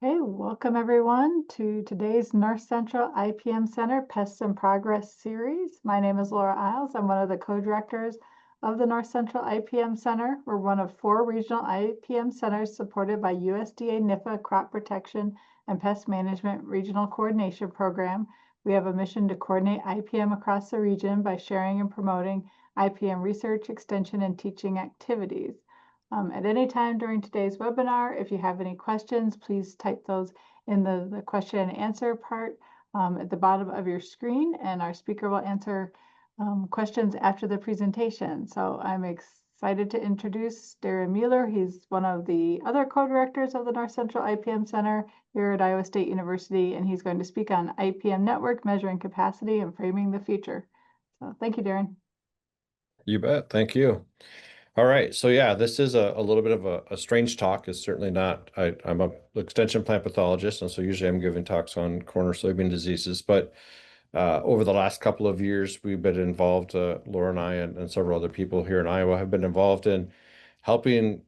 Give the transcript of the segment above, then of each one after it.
Hey, welcome everyone to today's North Central IPM Center Pests in Progress series. My name is Laura Isles. I'm one of the co-directors of the North Central IPM Center. We're one of 4 regional IPM centers supported by USDA NIFA Crop Protection and Pest Management Regional Coordination Program. We have a mission to coordinate IPM across the region by sharing and promoting IPM research, extension, and teaching activities. At any time during today's webinar, if you have any questions, please type those in the question and answer part at the bottom of your screen, and our speaker will answer questions after the presentation. So I'm excited to introduce Daren Mueller. He's one of the other co-directors of the North Central IPM Center here at Iowa State University, and he's going to speak on IPM network, measuring capacity, and framing the future. So thank you, Daren. You bet. Thank you. All right. So yeah, this is a little bit of a strange talk. It's certainly not. I'm a extension plant pathologist, and so usually I'm giving talks on corn or soybean diseases. But over the last couple of years, we've been involved, Laura and I and several other people here in Iowa have been involved in helping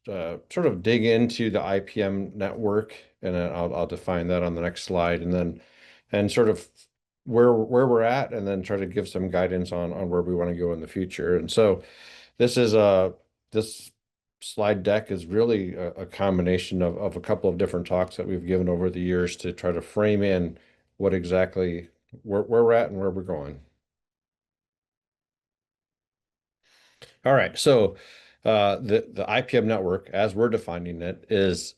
sort of dig into the IPM network, and I'll define that on the next slide, and sort of where we're at, and then try to give some guidance on where we want to go in the future. And so this is this slide deck is really a combination of a couple of different talks that we've given over the years to try to frame in what exactly where we're at and where we're going. All right, so the IPM network, as we're defining it, is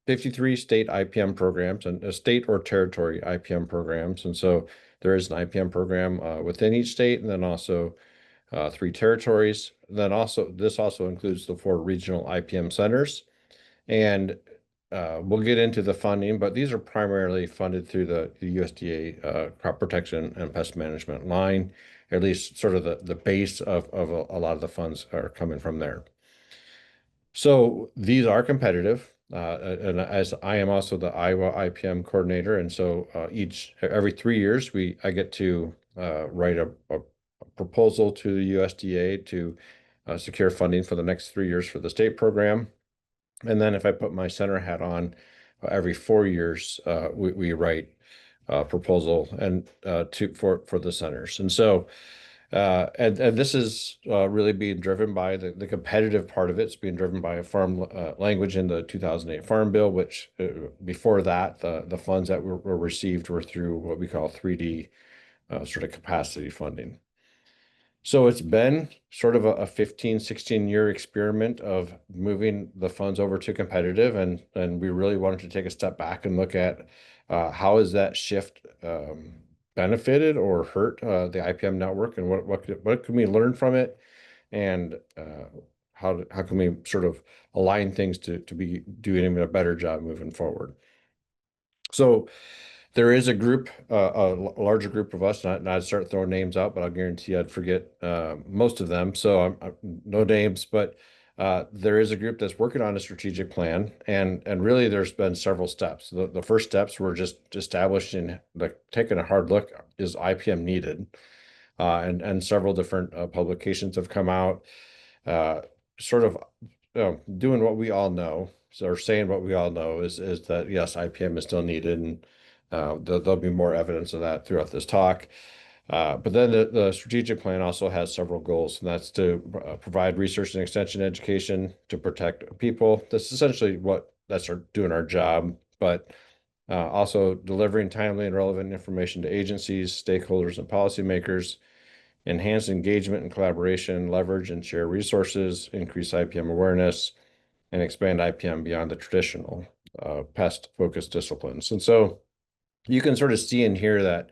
53 state IPM programs and state or territory IPM programs. And so there is an IPM program within each state, and then also 3 territories. Then also this also includes the 4 regional IPM centers. And we'll get into the funding, but these are primarily funded through the USDA crop protection and pest management line. At least sort of the base of a lot of the funds are coming from there. So these are competitive. And as I am also the Iowa IPM coordinator, and so every 3 years I get to write a proposal to the USDA to secure funding for the next 3 years for the state program. And then if I put my center hat on, every 4 years, we write a proposal and for the centers. And so and this is really being driven by the competitive part of it. It's being driven by a farm language in the 2008 Farm Bill, which before that, the funds that were received were through what we call 3D sort of capacity funding. So it's been sort of a 15, 16-year experiment of moving the funds over to competitive, and we really wanted to take a step back and look at how has that shift benefited or hurt the IPM network, and what can we learn from it, and how can we sort of align things to be doing even a better job moving forward. So there is a group, a larger group of us, not I'd start throwing names out, but I'll guarantee I'd forget most of them. So no names, but there is a group that's working on a strategic plan, and really there's been several steps. The first steps were just establishing, like taking a hard look, is IPM needed? And several different publications have come out, sort of doing what we all know, or saying what we all know is that yes, IPM is still needed, and there'll be more evidence of that throughout this talk. But then the strategic plan also has several goals, and that's to provide research and extension education to protect people. That's essentially doing our job, but also delivering timely and relevant information to agencies, stakeholders, and policymakers, enhance engagement and collaboration, leverage and share resources, increase IPM awareness, and expand IPM beyond the traditional pest-focused disciplines. And so you can sort of see in here that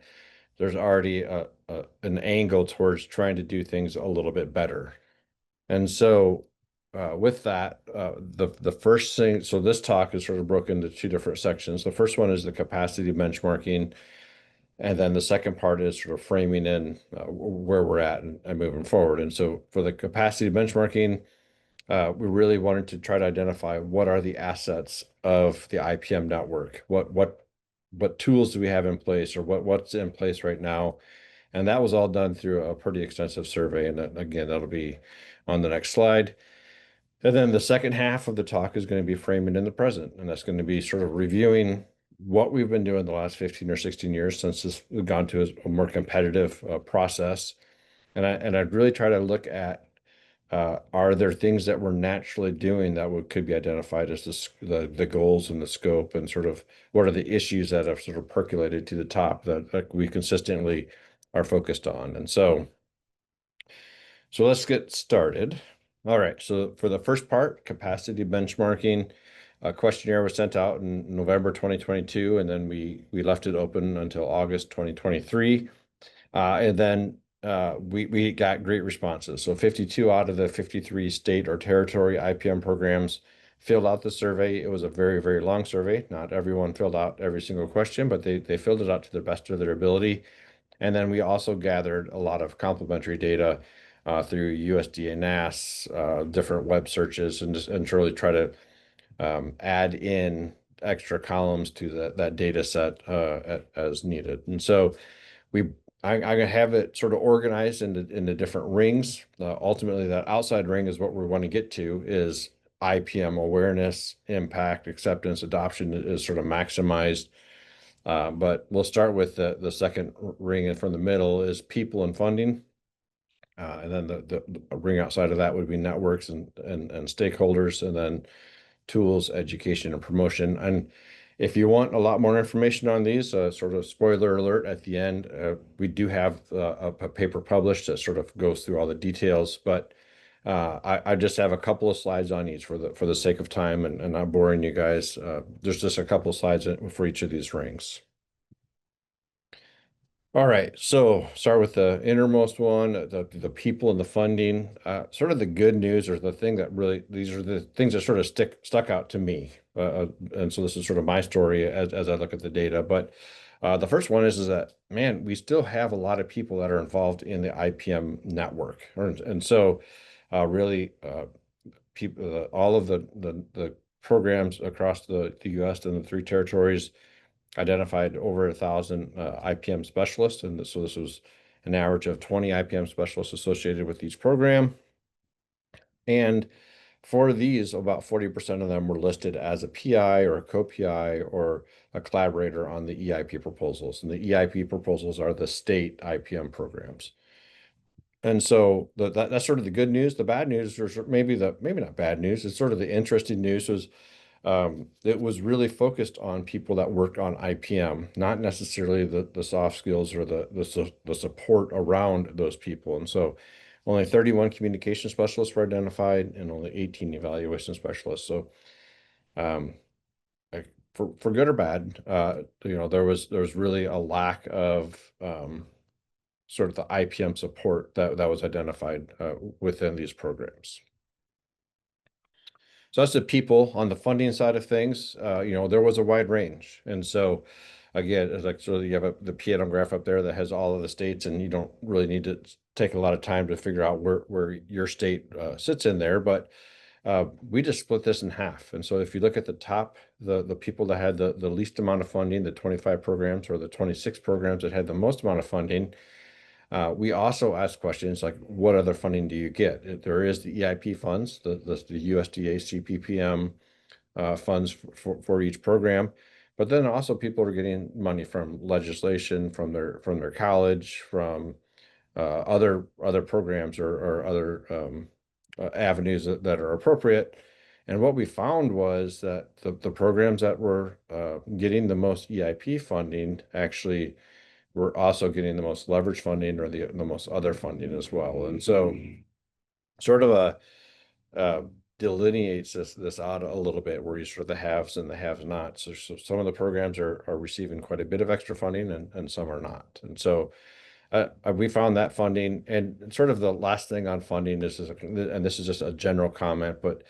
there's already an angle towards trying to do things a little bit better. And so with that, the first thing, so this talk is sort of broken into 2 different sections. The first one is the capacity benchmarking, and then the second part is sort of framing in where we're at and moving forward. And so for the capacity benchmarking, we really wanted to try to identify what are the assets of the IPM network, what tools do we have in place, or what's in place right now. And that was all done through a pretty extensive survey. And again, that'll be on the next slide. And then the second half of the talk is going to be framing in the present, and that's going to be sort of reviewing what we've been doing the last 15 or 16 years since this we've gone to a more competitive process. And I'd really try to look at are there things that we're naturally doing that could be identified as the goals and the scope, and sort of what are the issues that have sort of percolated to the top that we consistently are focused on. And so let's get started. All right, so for the first part, capacity benchmarking, a questionnaire was sent out in November 2022, and then we left it open until August 2023. And then we got great responses. So 52 out of the 53 state or territory IPM programs filled out the survey. It was a very, very long survey. Not everyone filled out every single question, but they filled it out to the best of their ability. And then we also gathered a lot of complementary data through USDA NAS, different web searches, and really try to add in extra columns to that data set as needed. And so I'm gonna have it sort of organized into different rings. Ultimately, that outside ring is what we want to get to is IPM awareness, impact, acceptance, adoption is sort of maximized. But we'll start with the second ring, and from the middle is people and funding. And then the ring outside of that would be networks and stakeholders, and then tools, education, and promotion. And if you want a lot more information on these, sort of spoiler alert at the end, we do have a paper published that sort of goes through all the details, but I just have a couple of slides on each for the sake of time and not boring you guys. There's just a couple of slides for each of these rings. All right, so start with the innermost one, the people and the funding. Sort of the good news, or the thing that really, these are the things that sort of stuck out to me. And so this is sort of my story as I look at the data. But the first one is that, man, we still have a lot of people that are involved in the IPM network. And so really, people, all of the programs across the US and the three territories identified over 1,000 IPM specialists. And so this was an average of 20 IPM specialists associated with each program. And for these, about 40% of them were listed as a PI or a co-PI or a collaborator on the EIP proposals. And the EIP proposals are the state IPM programs. And so that's sort of the good news. The bad news, or maybe not bad news, it's sort of the interesting news was it was really focused on people that worked on IPM, not necessarily the soft skills or the support around those people. And so only 31 communication specialists were identified and only 18 evaluation specialists. So for good or bad, there was really a lack of sort of the IPM support that was identified within these programs. So that's the people. On the funding side of things. There was a wide range. And so again, it's like, so you have the piano graph up there that has all of the states, and you don't really need to take a lot of time to figure out where your state sits in there. But we just split this in half. And so if you look at the top, the people that had the least amount of funding, the 25 programs or the 26 programs that had the most amount of funding, we also ask questions like, what other funding do you get? There is the EIP funds, the USDA CPPM funds for each program, but then also people are getting money from legislation, from their college, from other programs or other avenues that are appropriate. And what we found was that the programs that were getting the most EIP funding actually we're also getting the most leverage funding or the most other funding as well. And so sort of delineates this out a little bit where you sort of the haves and the have-nots. So some of the programs are receiving quite a bit of extra funding and some are not. And so we found that funding, and sort of the last thing on funding, and this is just a general comment, but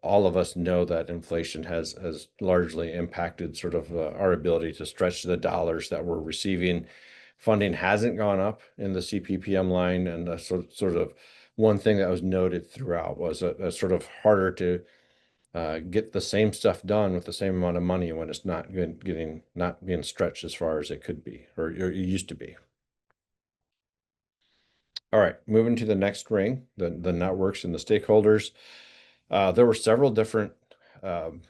all of us know that inflation has largely impacted sort of our ability to stretch the dollars that we're receiving. Funding hasn't gone up in the CPPM line, and sort of one thing that was noted throughout was a sort of harder to get the same stuff done with the same amount of money when it's not being stretched as far as it could be or it used to be. All right, moving to the next ring, the networks and the stakeholders. There were several different um,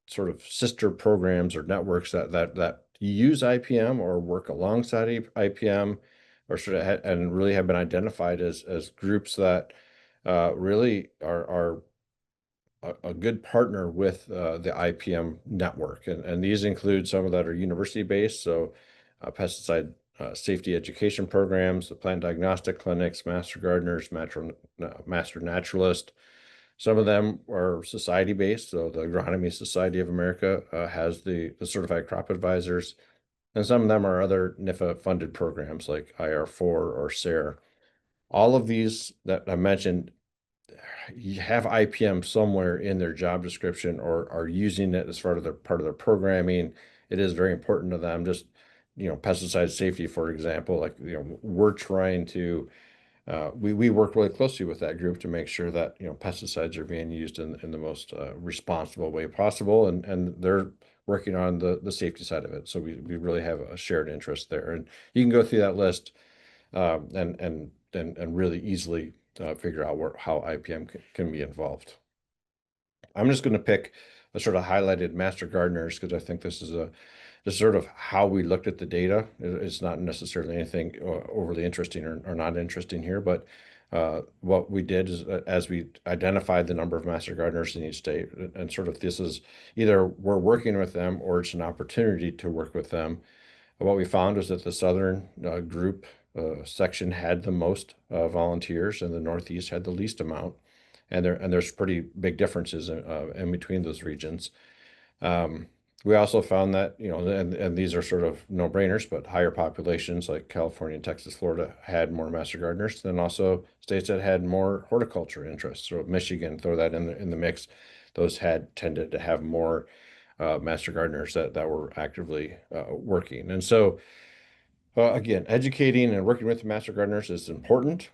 sort of sister programs or networks that use IPM or work alongside IPM, or sort of and really have been identified as groups that really are a good partner with the IPM network. And these include some that are university based, so pesticide safety education programs, the plant diagnostic clinics, master gardeners, master naturalist. Some of them are society based, so the Agronomy Society of America has the certified crop advisors, and some of them are other NIFA funded programs like IR4 or SARE. All of these that I mentioned you have IPM somewhere in their job description or are using it as part of their programming. It is very important to them. Just, pesticide safety, for example, like, we're trying to we work really closely with that group to make sure that, pesticides are being used in the most responsible way possible, and they're working on the safety side of it. So we really have a shared interest there. And you can go through that list and really easily figure out how IPM can be involved. I'm just going to pick a sort of highlighted master gardeners because I think this is sort of how we looked at the data. It's not necessarily anything overly interesting or not interesting here, but what we did is as we identified the number of master gardeners in each state, and sort of this is either we're working with them or it's an opportunity to work with them. What we found was that the southern group section had the most volunteers, and the Northeast had the least amount. And there's pretty big differences in between those regions. Um, we also found that, and these are sort of no-brainers, but higher populations like California, Texas, Florida had more master gardeners than also states that had more horticulture interests. So Michigan, throw that in the mix. Those had tended to have more master gardeners that were actively working. And so again, educating and working with the master gardeners is important.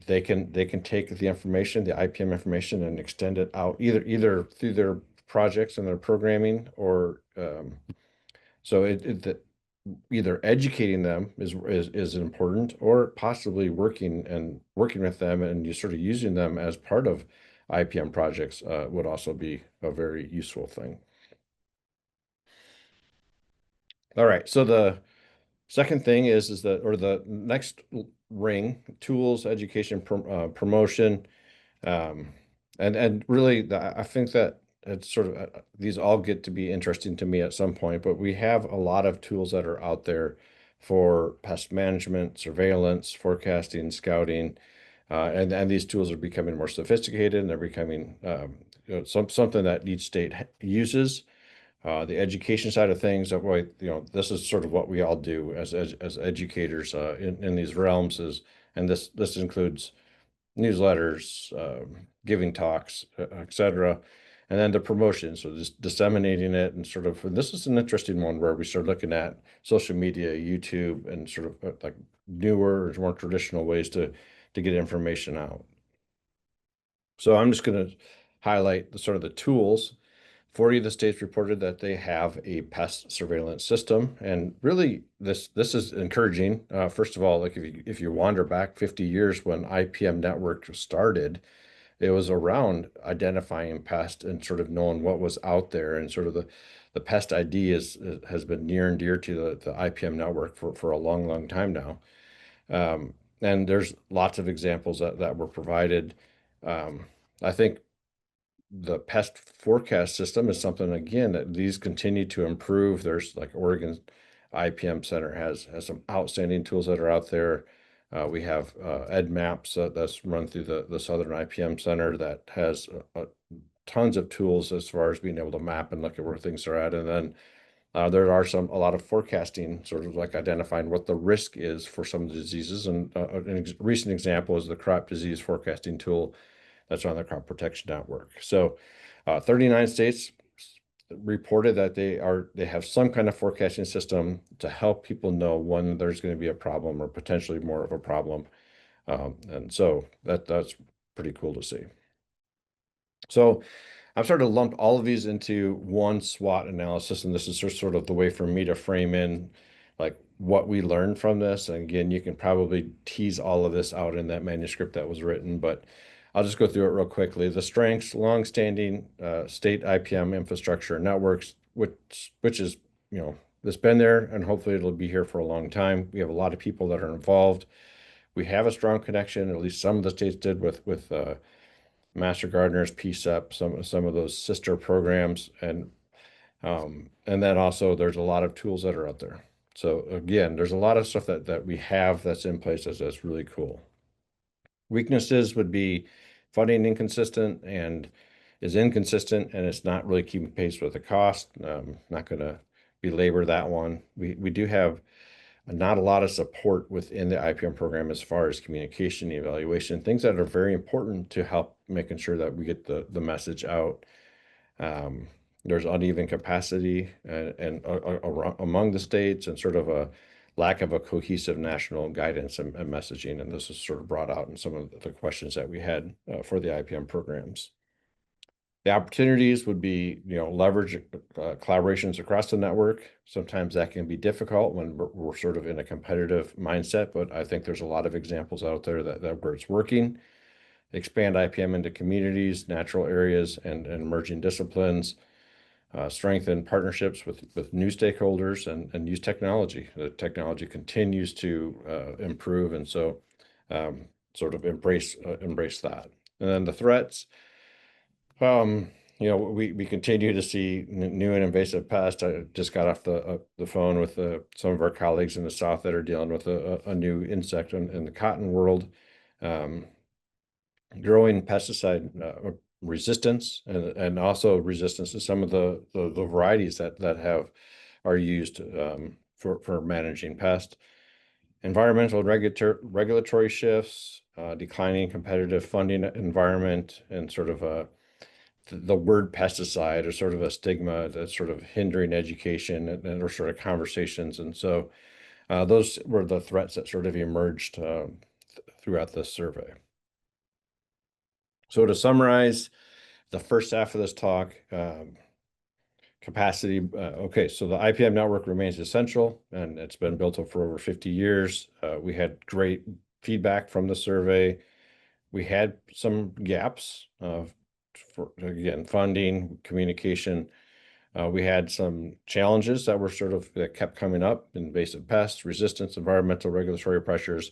They can take the information, the IPM information, and extend it out either through their projects and their programming, or so either educating them is important, or possibly working with them and you sort of using them as part of IPM projects would also be a very useful thing. All right, so the second thing is that, or the next ring, tools, education, promotion, um, and really, I think that it's sort of these all get to be interesting to me at some point. But we have a lot of tools that are out there for pest management, surveillance, forecasting, scouting, and these tools are becoming more sophisticated, and they're becoming something that each state uses. The education side of things, this is sort of what we all do as educators in these realms and this includes newsletters, giving talks, etc. And then the promotion, so just disseminating it and this is an interesting one where we start looking at social media, YouTube, and sort of like newer, more traditional ways to get information out. So I'm just going to highlight the sort of the tools. 40 of the states reported that they have a pest surveillance system, and really this is encouraging. First of all, like if you wander back 50 years when IPM network started, it was around identifying pest and sort of knowing what was out there, and sort of the pest ID has been near and dear to the IPM network for a long time now. And there's lots of examples that were provided. I think the pest forecast system is something, again, that these continue to improve. There's like Oregon IPM Center has some outstanding tools that are out there. We have Ed Maps that's run through the Southern IPM Center that has tons of tools as far as being able to map and look at where things are at. And then there are a lot of forecasting, sort of like identifying what the risk is for some of the diseases. And recent example is the crop disease forecasting tool that's on the crop protection network. So 39 states reported that they have some kind of forecasting system to help people know when there's going to be a problem or potentially more of a problem. And so that's pretty cool to see. So I've started to lump all of these into one SWOT analysis, and this is sort of the way for me to frame in like what we learned from this. And again, you can probably tease all of this out in that manuscript that was written, but I'll just go through it real quickly. The strengths, longstanding state IPM infrastructure networks, which is, it's been there and hopefully it'll be here for a long time. We have a lot of people that are involved. We have a strong connection, at least some of the states did with Master Gardeners, PSEP, some of those sister programs, and then also there's a lot of tools that are out there. So again, there's a lot of stuff that we have that's in place that's really cool. Weaknesses would be funding inconsistent and is inconsistent, and it's not really keeping pace with the cost. Not going to belabor that one. We do have not a lot of support within the IPM program as far as communication, evaluation, things that are very important to help making sure that we get the message out. There's uneven capacity and among the states and sort of a lack of a cohesive national guidance and messaging. And this is sort of brought out in some of the questions that we had for the IPM programs. The opportunities would be, leverage collaborations across the network. Sometimes that can be difficult when we're sort of in a competitive mindset, but I think there's a lot of examples out there that where it's working. Expand IPM into communities, natural areas, and emerging disciplines. Strengthen partnerships with new stakeholders and use technology. The technology continues to improve, and so sort of embrace that. And then the threats. We continue to see new and invasive pests. I just got off the phone with some of our colleagues in the South that are dealing with a new insect in the cotton world. Growing pesticide resistance and also resistance to some of the varieties that are used for managing pests. Environmental regulatory shifts, declining competitive funding environment, and sort of the word pesticide is sort of a stigma that's sort of hindering education and or sort of conversations. And so those were the threats that sort of emerged throughout this survey. So to summarize the first half of this talk, capacity. Okay, so the IPM network remains essential, and it's been built up for over 50 years. We had great feedback from the survey. We had some gaps for, again, funding, communication. We had some challenges that kept coming up: invasive pests, resistance, environmental regulatory pressures.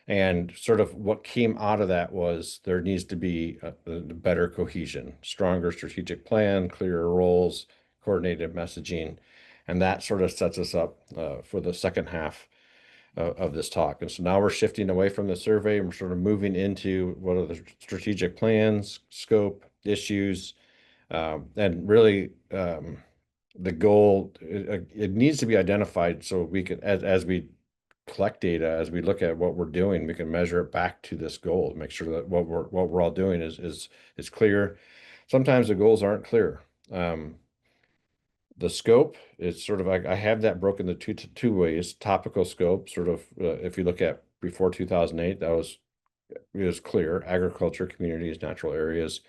And sort of what came out of that was there needs to be a better cohesion, stronger strategic plan, clearer roles, coordinated messaging. And that sort of sets us up for the second half of this talk. And so now we're shifting away from the survey and we're sort of moving into what are the strategic plans, scope, issues, and really the goal, it needs to be identified so we can, as we collect data, as we look at what we're doing, we can measure it back to this goal, make sure that what we're all doing is clear. Sometimes the goals aren't clear. The scope is sort of, I have that broken into two ways. Topical scope, sort of, if you look at before 2008, it was clear: agriculture, communities, natural areas.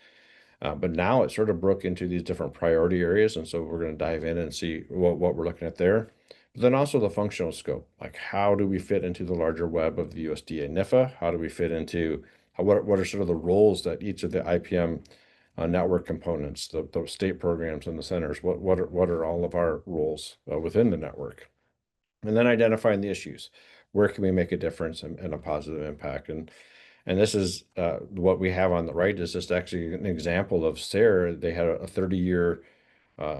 But now it sort of broke into these different priority areas. And so we're going to dive in and see what we're looking at there. But then also the functional scope, like how do we fit into the larger web of the USDA NIFA? How do we fit into, what are sort of the roles that each of the IPM network components, the state programs and the centers, what are all of our roles within the network? And then identifying the issues. Where can we make a difference and a positive impact? And this is what we have on the right is just actually an example of SARE. They had a 30-year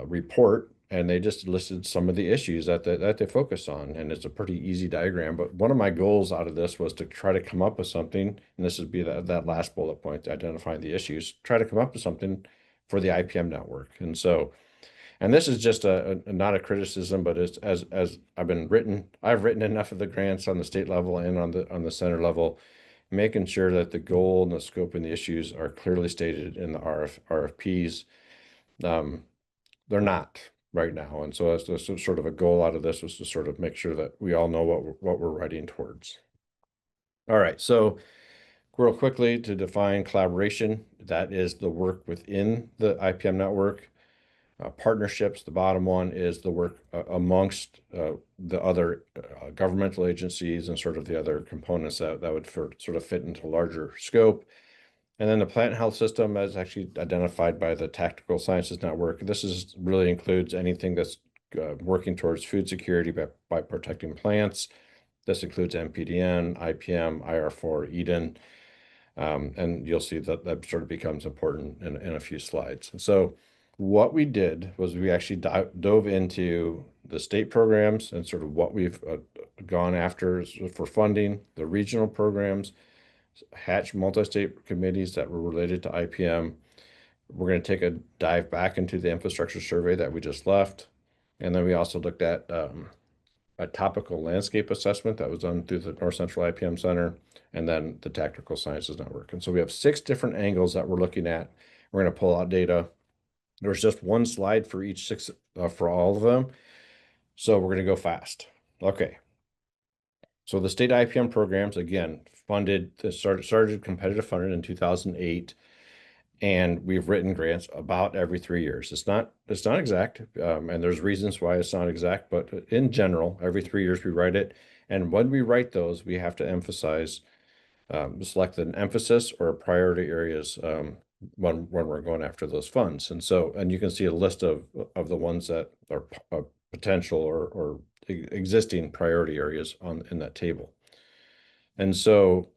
report, and they just listed some of the issues that they focus on. And it's a pretty easy diagram. But one of my goals out of this was to try to come up with something, and this would be that last bullet point, identifying the issues, try to come up with something for the IPM network. And so, and this is just not a criticism, but it's as I've written enough of the grants on the state level and on the center level, making sure that the goal and the scope and the issues are clearly stated in the RFPs. They're not right now. And so that's sort of a goal out of this, was to sort of make sure that we all know what we're writing towards. All right, so real quickly to define collaboration, that is the work within the IPM network. Partnerships, the bottom one, is the work amongst the other governmental agencies and sort of the other components that would sort of fit into larger scope. And then the plant health system is actually identified by the Tactical Sciences Network. This is really includes anything that's working towards food security by protecting plants. This includes MPDN, IPM, IR4, Eden, and you'll see that that sort of becomes important in a few slides. And so what we did was we actually dove into the state programs and sort of what we've gone after for funding, the regional programs, hatch multi-state committees that were related to IPM. We're going to take a dive back into the infrastructure survey that we just left. And then we also looked at a topical landscape assessment that was done through the North Central IPM Center, and then the Tactical Sciences Network. And so we have 6 different angles that we're looking at. We're going to pull out data. There's just one slide for each 6 for all of them. So we're going to go fast. Okay. So the state IPM programs, again, started competitive funded in 2008, and we've written grants about every 3 years. It's not exact, and there's reasons why it's not exact, but in general, every 3 years we write it. And when we write those, we have to emphasize, select an emphasis or priority areas when we're going after those funds. And so, and you can see a list of the ones that are potential or existing priority areas in that table. And so,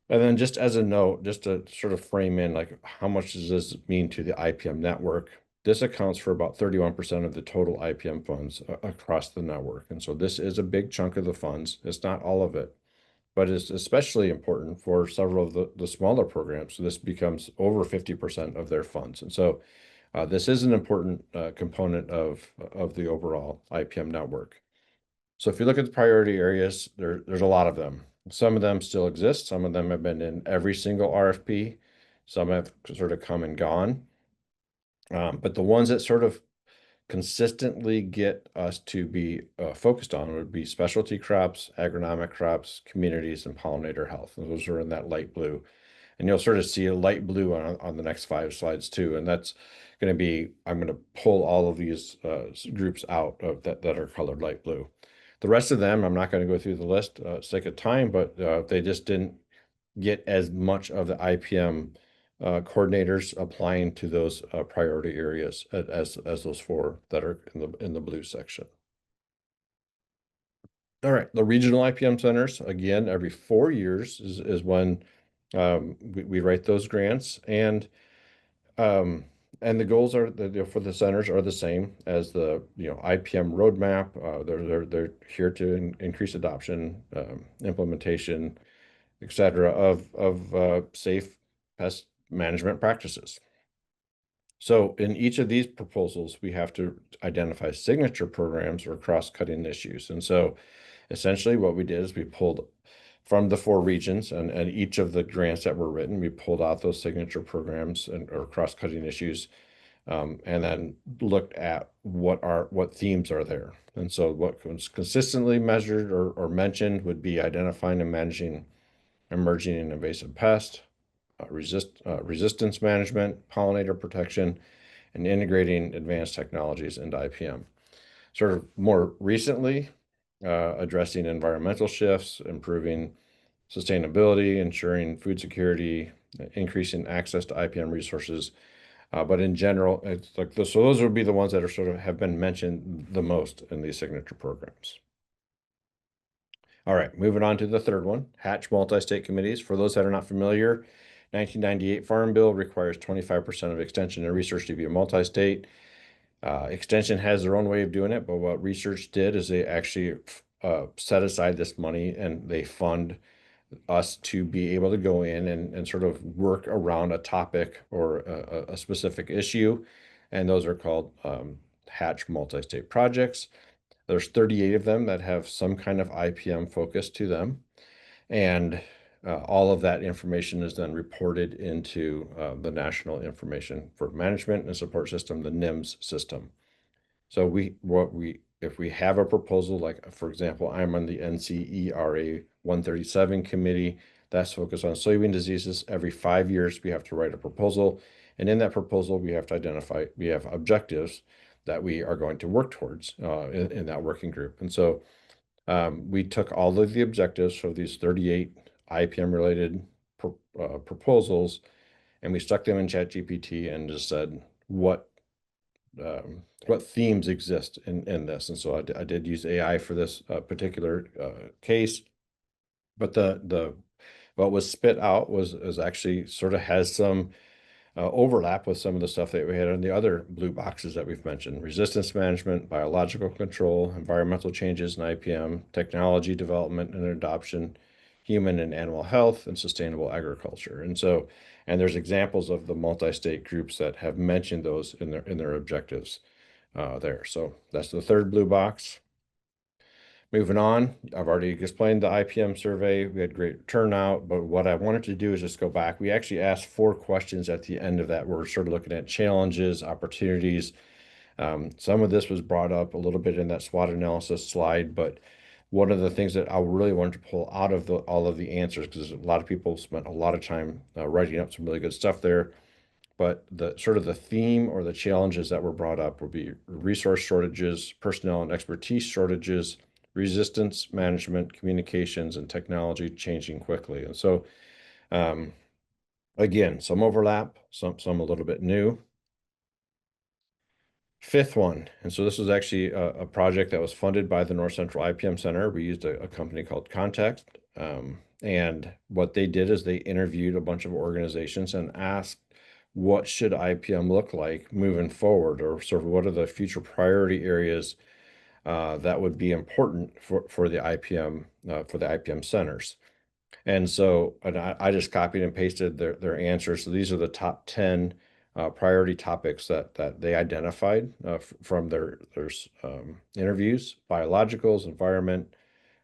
and then just as a note, just to sort of frame in, like, how much does this mean to the IPM network? This accounts for about 31% of the total IPM funds across the network. And so this is a big chunk of the funds. It's not all of it, but it's especially important for several of the smaller programs. So this becomes over 50% of their funds. And so this is an important component of the overall IPM network. So if you look at the priority areas, there's a lot of them. Some of them still exist. Some of them have been in every single RFP. Some have sort of come and gone. But the ones that sort of consistently get us to be focused on would be specialty crops, agronomic crops, communities, and pollinator health. And those are in that light blue. And you'll sort of see a light blue on the next 5 slides too. And that's going to be, I'm going to pull all of these groups out of that are colored light blue. The rest of them, I'm not going to go through the list, sake of time, but they just didn't get as much of the IPM coordinators applying to those priority areas as those 4 that are in the blue section. All right, the regional IPM centers, again, every 4 years is when we write those grants, um, and the goals are for the centers are the same as the IPM roadmap. They're here to increase adoption, implementation, etc. of safe pest management practices. So in each of these proposals, we have to identify signature programs or cross-cutting issues. And so essentially what we did is we pulled from the 4 regions and each of the grants that were written, we pulled out those signature programs or cross-cutting issues, and then looked at what themes are there. And so what was consistently measured or mentioned would be identifying and managing emerging and invasive pests, resistance management, pollinator protection, and integrating advanced technologies into IPM. Sort of more recently, addressing environmental shifts, improving sustainability, ensuring food security, increasing access to IPM resources. But in general, it's like so those would be the ones that are sort of have been mentioned the most in these signature programs. All right, moving on to the third one, hatch multi-state committees. For those that are not familiar, 1998 Farm Bill requires 25% of extension and research to be a multi-state. Extension has their own way of doing it, but what research did is they actually set aside this money and they fund us to be able to go in and sort of work around a topic or a specific issue. And those are called hatch multi-state projects. There's 38 of them that have some kind of IPM focus to them. And all of that information is then reported into the National Information for Management and Support System, the NIMS system. So if we have a proposal, like for example, I'm on the NCERA 137 committee that's focused on soybean diseases. Every 5 years, we have to write a proposal. And in that proposal, we have objectives that we are going to work towards in that working group. And so we took all of the objectives for these 38 IPM related proposals and we stuck them in ChatGPT and just said what themes exist in this. And so I did use AI for this particular case, but the what was spit out was actually sort of has some overlap with some of the stuff that we had in the other blue boxes that we've mentioned: resistance management, biological control, environmental changes in IPM, technology development and adoption, human and animal health, and sustainable agriculture. And so, and there's examples of the multi-state groups that have mentioned those in their objectives there. So that's the third blue box. Moving on, I've already explained the IPM survey. We had great turnout, but what I wanted to do is just go back. We actually asked 4 questions at the end of that. We're sort of looking at challenges, opportunities. Some of this was brought up a little bit in that SWOT analysis slide, but one of the things that I really wanted to pull out of all of the answers, because a lot of people spent a lot of time writing up some really good stuff there, but the sort of the theme or the challenges that were brought up would be resource shortages, personnel and expertise shortages, resistance management, communications, and technology changing quickly. And so, um, again, some overlap, some a little bit new. Fifth one, and so this was actually a project that was funded by the North Central IPM Center. We used a company called Context, and what they did is they interviewed a bunch of organizations and asked, what should IPM look like moving forward, or sort of what are the future priority areas that would be important for the IPM centers. And so, and I just copied and pasted their answers. So these are the top 10 priority topics that they identified from their interviews: biologicals, environment,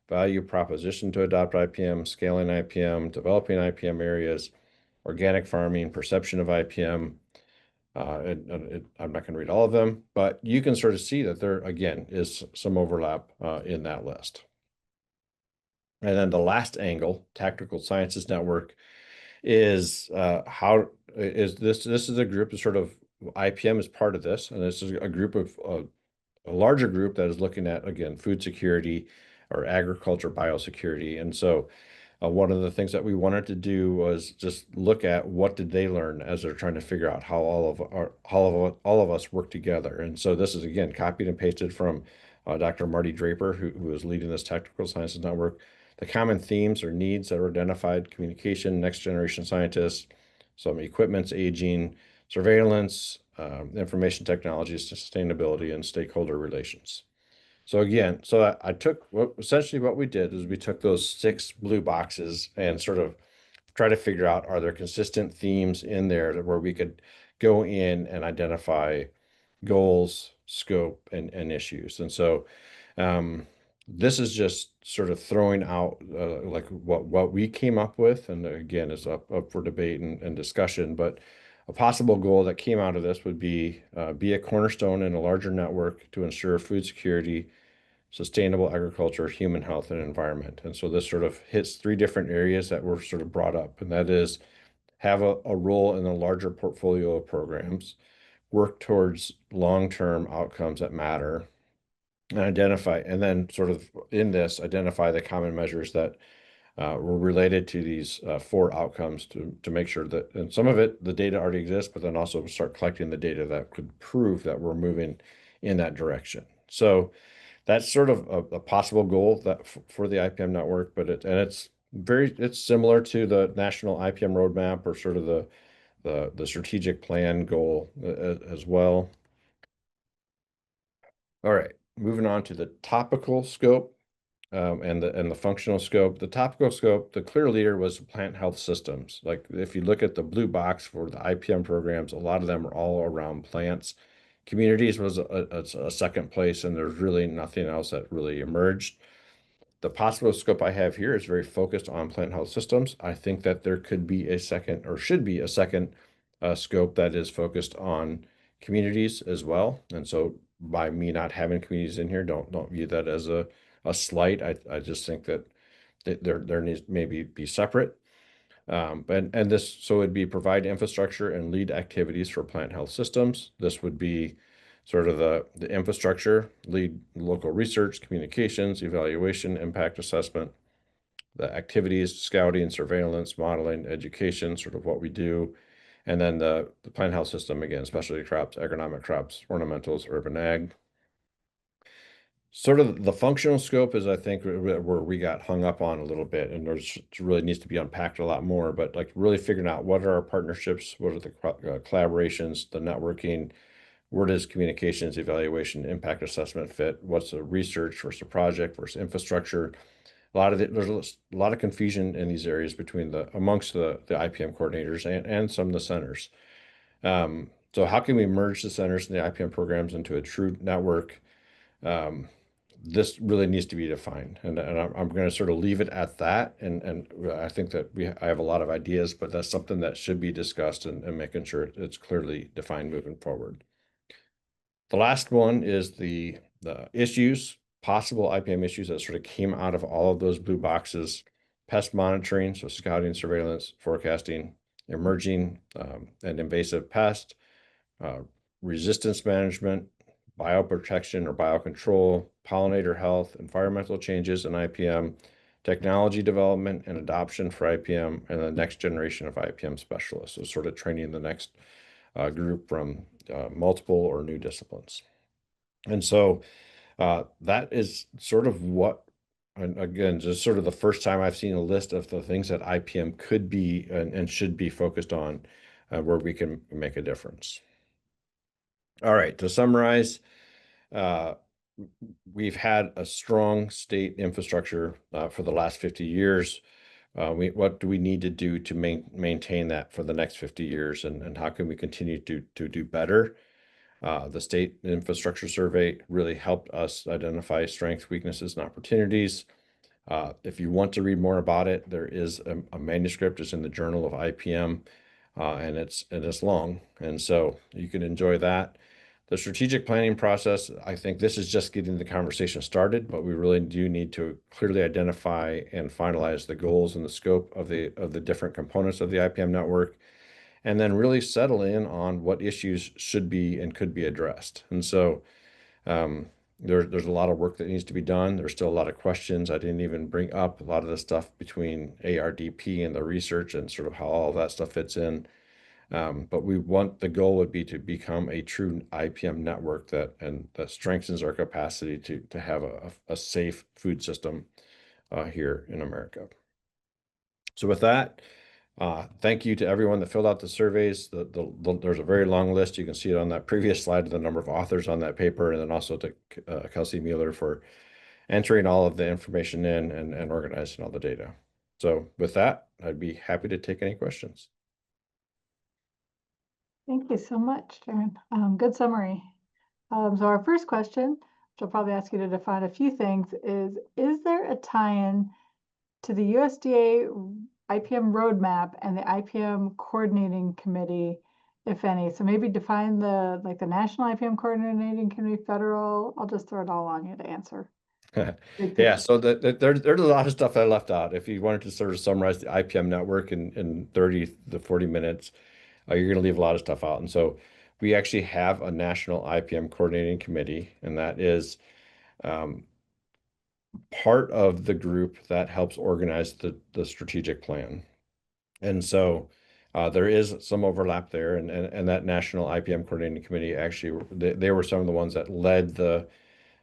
value proposition to adopt IPM, scaling IPM, developing IPM areas, organic farming, perception of IPM. I'm not going to read all of them, but you can sort of see that there, again, is some overlap in that list. And then the last angle, Tactical Sciences Network, is how is this? This is a group that sort of IPM is part of this, and this is a group of a larger group that is looking at, again, food security or agriculture biosecurity. And so one of the things that we wanted to do was just look at what did they learn as they're trying to figure out how all of us work together. And so this is, again, copied and pasted from Dr. Marty Draper, who is leading this Tactical Sciences Network. The common themes or needs that were identified: communication, next generation scientists, some equipment's aging, surveillance, information technology, sustainability, and stakeholder relations. So again, so I took essentially what we did is we took those 6 blue boxes and sort of try to figure out, are there consistent themes in there where we could go in and identify goals, scope, and issues. And so this is just sort of throwing out like what we came up with, and again, is up for debate and discussion. But a possible goal that came out of this would be a cornerstone in a larger network to ensure food security, sustainable agriculture, human health, and environment. And so this sort of hits 3 different areas that were sort of brought up, and that is have a role in a larger portfolio of programs, work towards long-term outcomes that matter, and identify, and then sort of in this, identify the common measures that were related to these 4 outcomes to make sure that, and some of it, the data already exists, but then also start collecting the data that could prove that we're moving in that direction. So that's sort of a possible goal that for the IPM network, but it's similar to the national IPM roadmap, or sort of the strategic plan goal as well. All right, moving on to the topical scope and the functional scope. The topical scope, the clear leader was plant health systems. Like if you look at the blue box for the IPM programs, a lot of them are all around plants. Communities was a second place, and there's really nothing else that really emerged. The possible scope I have here is very focused on plant health systems. I think that there could be a second, or should be a second scope that is focused on communities as well. And so by me not having communities in here, don't view that as a slight. I just think that there needs maybe be separate. And this, so it'd be provide infrastructure and lead activities for plant health systems. This would be sort of the infrastructure, lead local research, communications, evaluation, impact assessment, the activities, scouting, surveillance, modeling, education, sort of what we do, And then the plant health system, again, specialty crops, agronomic crops, ornamentals, urban ag. Sort of the functional scope is, I think, where we got hung up on a little bit, and there's really needs to be unpacked a lot more. But like really figuring out what are our partnerships, what are the collaborations, the networking, where does communications, evaluation, impact assessment fit? What's the research versus a project versus infrastructure? There's a lot of confusion in these areas between amongst the IPM coordinators and some of the centers. So how can we merge the centers and the IPM programs into a true network? Um, this really needs to be defined, and I'm going to sort of leave it at that. And I think that I have a lot of ideas, but that's something that should be discussed and making sure it's clearly defined moving forward. The last one is the issues, possible IPM issues that sort of came out of all of those blue boxes: pest monitoring, so scouting, surveillance, forecasting, emerging and invasive pest, uh, resistance management, bioprotection or biocontrol, pollinator health, environmental changes in IPM, technology development and adoption for IPM, and the next generation of IPM specialists. So sort of training the next group from multiple or new disciplines. And so that is sort of what, and again, just sort of the first time I've seen a list of the things that IPM could be and should be focused on where we can make a difference. All right, to summarize, uh, we've had a strong state infrastructure for the last 50 years. What do we need to do to maintain that for the next 50 years, and how can we continue to do better? The state infrastructure survey really helped us identify strengths, weaknesses, and opportunities. If you want to read more about it, there is a manuscript. It's in the Journal of IPM, and it's long, and so you can enjoy that. The strategic planning process, I think this is just getting the conversation started, but we really do need to clearly identify and finalize the goals and the scope of the different components of the IPM network, and then really settle in on what issues should be and could be addressed. And so um, there's a lot of work that needs to be done. There's still a lot of questions. I didn't even bring up a lot of the stuff between ARDP and the research and sort of how all that stuff fits in. But the goal would be to become a true IPM network that strengthens our capacity to have a safe food system here in America. So with that, thank you to everyone that filled out the surveys. There's a very long list. You can see it on that previous slide, the number of authors on that paper, and then also to Kelsey Mueller for entering all of the information in and organizing all the data. So with that, I'd be happy to take any questions. Thank you so much, Daren. Good summary. So our first question, which I'll probably ask you to define a few things, is there a tie-in to the USDA IPM roadmap and the IPM coordinating committee, if any? So maybe define the National IPM coordinating committee, federal. I'll just throw it all on you to answer. Yeah, so there's a lot of stuff I left out. If you wanted to sort of summarize the IPM network in 30 to 40 minutes, you're going to leave a lot of stuff out. And so we actually have a national IPM coordinating committee, and that is um, part of the group that helps organize the strategic plan. And so there is some overlap there, and that national IPM coordinating committee actually they were some of the ones that led so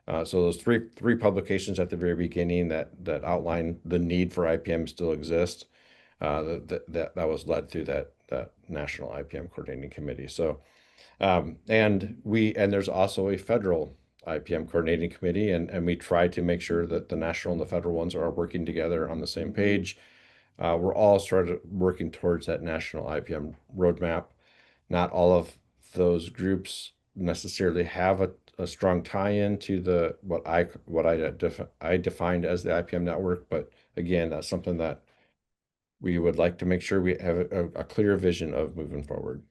those three publications at the very beginning that outline the need for IPM still exist. That was led through that national IPM coordinating committee. So and there's also a federal IPM coordinating committee, and we try to make sure that the national and the federal ones are working together on the same page. We're all sort of working towards that national IPM roadmap. Not all of those groups necessarily have a strong tie-in to I defined as the IPM network, but again, that's something that we would like to make sure we have a clear vision of moving forward.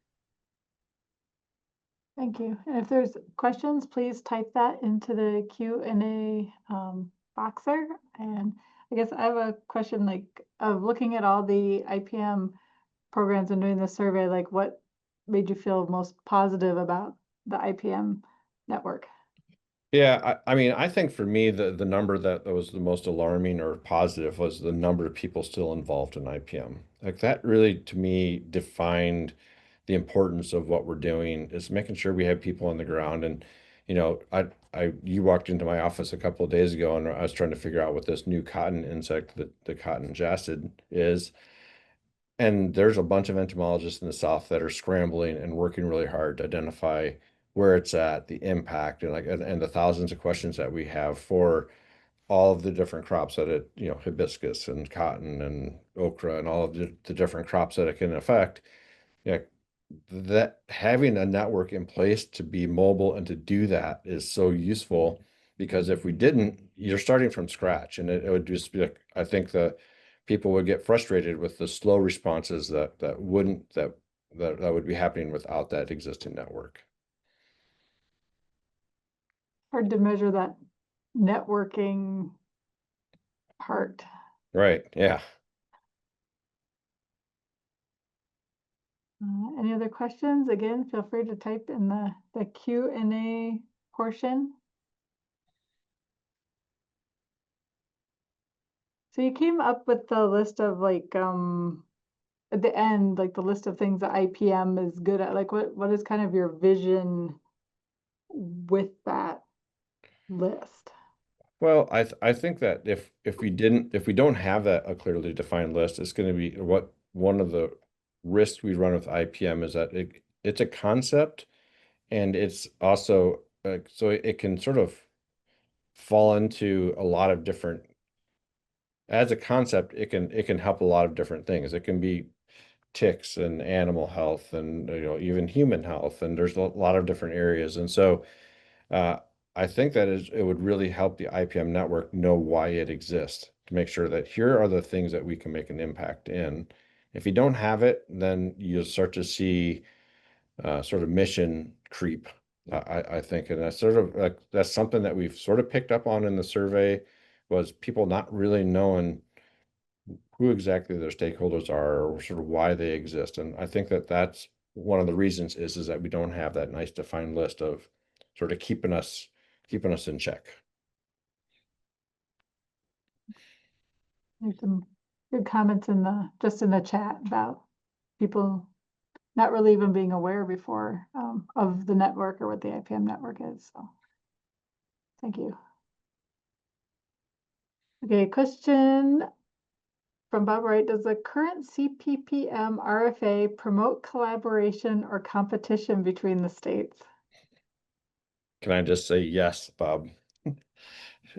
Thank you. And if there's questions, please type that into the Q&A box there. And I guess I have a question, of looking at all the IPM programs and doing the survey, what made you feel most positive about the IPM network? Yeah, I mean, I think for me, the number that was the most alarming or positive was the number of people still involved in IPM. Like that really, to me, defined the importance of what we're doing is making sure we have people on the ground. And, you know, you walked into my office a couple of days ago and I was trying to figure out what this new cotton insect, the cotton jastid is. And there's a bunch of entomologists in the South that are scrambling and working really hard to identify where it's at, the impact, and and the thousands of questions that we have for all of the different crops that it, you know, hibiscus and cotton and okra and all of the different crops that it can affect. Yeah, that having a network in place to be mobile and to do that is so useful, because if we didn't, you're starting from scratch, and it would just be like, I think the people would get frustrated with the slow responses that would be happening without that existing network. Hard to measure that networking part. Right. Yeah. Any other questions? Again, feel free to type in the Q&A portion. So you came up with the list of like at the end, like the list of things that IPM is good at. Like what is kind of your vision with that list? Well, I think that if we don't have that a clearly defined list, it's going to be what one of the risks we run with IPM is that it's a concept, and it's also so it can sort of fall into a lot of different, as a concept, it can help a lot of different things. It can be ticks and animal health and, you know, even human health, and there's a lot of different areas. And so uh, I think that it would really help the IPM network know why it exists, to make sure that here are the things that we can make an impact in. If you don't have it, then you'll start to see sort of mission creep, I think. And that's sort of that's something that we've sort of picked up on in the survey, was people not really knowing who exactly their stakeholders are or sort of why they exist. And I think that that's one of the reasons is that we don't have that nice defined list of sort of keeping us in check. There's some good comments in the chat about people not really even being aware before of the network or what the IPM network is. So thank you. Okay, question from Bob Wright. Does the current CPPM RFA promote collaboration or competition between the states? Can I just say yes, Bob?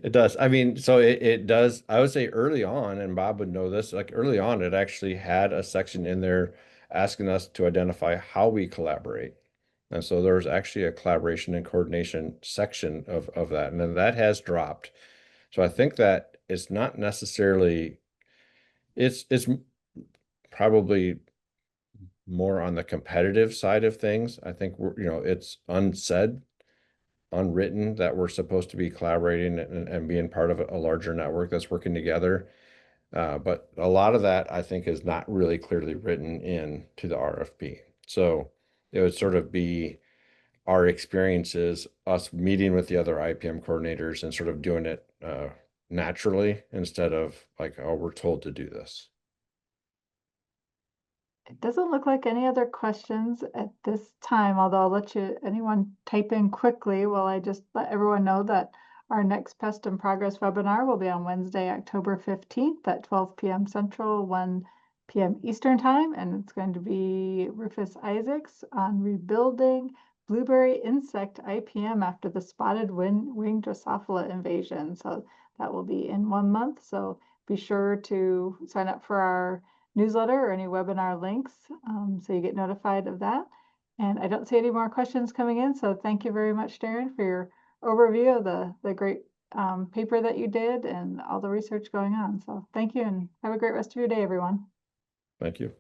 It does. I mean, so it does. I would say early on, and Bob would know this, like early on, it actually had a section in there asking us to identify how we collaborate. And so there's actually a collaboration and coordination section of that. And then that has dropped. So I think that it's not necessarily, it's probably more on the competitive side of things. I think you know, it's unsaid, unwritten that we're supposed to be collaborating and being part of a larger network that's working together. But a lot of that, I think, is not really clearly written in to the RFP. So it would sort of be our experiences, us meeting with the other IPM coordinators and sort of doing it naturally, instead of like, oh, we're told to do this. It doesn't look like any other questions at this time, although I'll let anyone type in quickly while I just let everyone know that our next Pest in Progress webinar will be on Wednesday, October 15th at 12 p.m. Central, 1 p.m. Eastern Time, and it's going to be Rufus Isaacs on rebuilding blueberry insect IPM after the spotted winged Drosophila invasion. So that will be in 1 month. So be sure to sign up for our newsletter or any webinar links so you get notified of that. And I don't see any more questions coming in, so thank you very much, Daren, for your overview of the great paper that you did and all the research going on. So thank you, and have a great rest of your day, everyone. Thank you.